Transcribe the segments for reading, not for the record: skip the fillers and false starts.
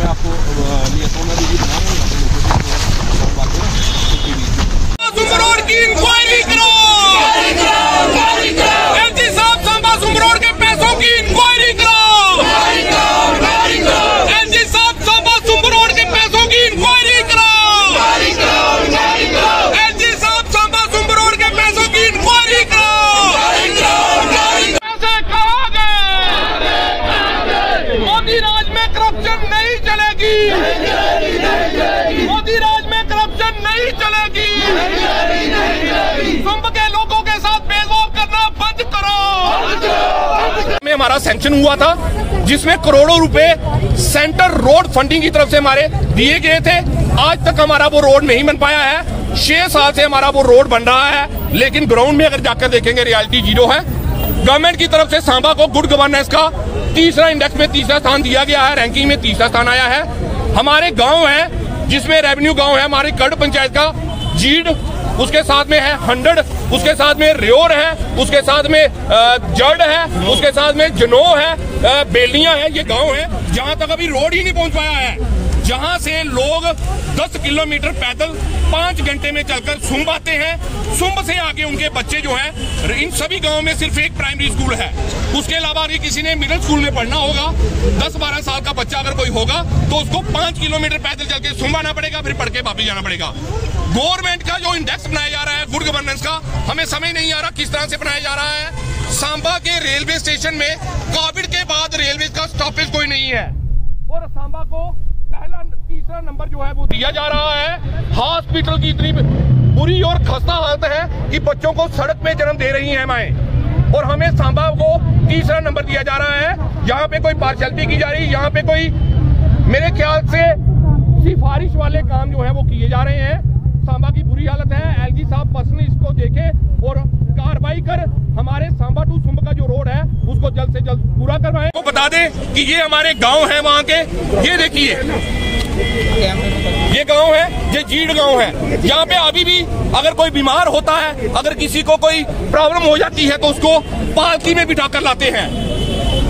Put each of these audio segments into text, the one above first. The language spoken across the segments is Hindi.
मैं आपको लिए सोना दीदी बना रहा हूँ रोड की इंक्वायरी करो, एलजी साहब सांबा सुम रोड के पैसों की इंक्वायरी करो, एलजी साहब सांबा सुम रोड के पैसों की इंक्वायरी करो, एलजी साहब सांबा सुम रोड के पैसों की इंक्वायरी करो। पैसे कहाँ गए? मोदी राज में करप्शन नहीं चलेगी, मोदी राज में करप्शन नहीं चलेगी। सुंब के लोगों के साथ भेदभाव करना बंद करो। में हमारा सैंक्शन हुआ था जिसमें करोड़ों रुपए सेंटर रोड फंडिंग की तरफ से हमारे दिए गए थे। आज तक हमारा वो रोड नहीं बन पाया है। 6 साल से हमारा वो रोड बन रहा है, लेकिन ग्राउंड में अगर जाकर देखेंगे रियलिटी जीरो है। गवर्नमेंट की तरफ से सांबा को गुड गवर्नेंस का तीसरा इंडेक्स में तीसरा स्थान दिया गया है, रैंकिंग में तीसरा स्थान आया है। हमारे गाँव है जिसमें रेवेन्यू गाँव है, हमारी कड़ पंचायत का जीड, उसके साथ में है 100, उसके साथ में रेोर है, उसके साथ में जड़ है, उसके साथ में जनो है, बेलियां है। ये गांव है जहां तक अभी रोड ही नहीं पहुंच पाया है, जहां से लोग 10 किलोमीटर पैदल 5 घंटे में चलकर सुंब आते हैं। सुंब से आगे उनके बच्चे जो हैं, इन सभी गांवों में सिर्फ एक प्राइमरी स्कूल है। उसके अलावा अगर किसी ने मिडिल स्कूल में पढ़ना होगा, 10-12 साल का बच्चा अगर कोई होगा तो उसको 5 किलोमीटर पैदल चल के सुंब आना पड़ेगा, फिर पढ़ के वापिस जाना पड़ेगा। गवर्नमेंट का जो इंडेक्स बनाया जा रहा है गुड गवर्नेंस का, हमें समझ नहीं आ रहा किस तरह से बनाया जा रहा है। सांबा के रेलवे स्टेशन में कोविड के बाद रेलवे का स्टॉपेज कोई नहीं है और सांबा को पहला तीसरा नंबर जो है वो दिया जा रहा है। हॉस्पिटल की इतनी बुरी और खस्ता हालत है कि बच्चों को सड़क पे जन्म दे रही हैं माएं, और हमें सांबा को तीसरा नंबर दिया जा रहा है। यहाँ पे कोई पार्शलिटी की जा रही है, यहाँ पे कोई मेरे ख्याल से सिफारिश वाले काम जो है वो किए जा रहे हैं। सांबा की बुरी हालत है। एलजी साहब पर्सनली इसको देखे और कार्रवाई कर हमारे सांबा टू सुंब का जो रोड है उसको जल्द से जल्द पूरा करवाएं। वो बता दें कि ये हमारे गांव है वहां के, ये देखिए ये गांव है, ये जीड गांव है। यहाँ पे अभी भी अगर कोई बीमार होता है, अगर किसी को कोई प्रॉब्लम हो जाती है तो उसको पालकी में बिठाकर लाते हैं।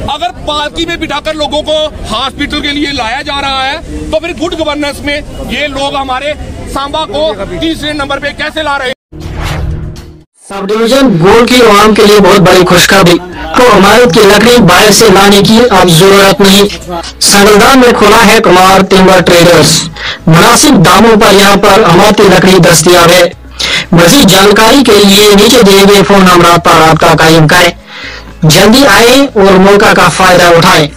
अगर पालकी में बिठाकर लोगों को हॉस्पिटल के लिए लाया जा रहा है तो फिर गुड गवर्नेंस में ये लोग हमारे सांबा को तीसरे नंबर पे कैसे ला रहे हैं? सब डिवीजन गोल की आवाम के लिए बहुत बड़ी खुशखबरी, तो इमारत की लकड़ी बाहर से लाने की अब जरूरत नहीं। संगलदान में खुला है कुमार टिम्बर ट्रेडर्स। मुनासिब दामों पर यहाँ पर इमारती लकड़ी दस्तियाब है। मजीद जानकारी के लिए नीचे दिए गए फोन नंबर पर राब्ता कायम करें। जल्दी आए और मौका का फायदा उठाएं।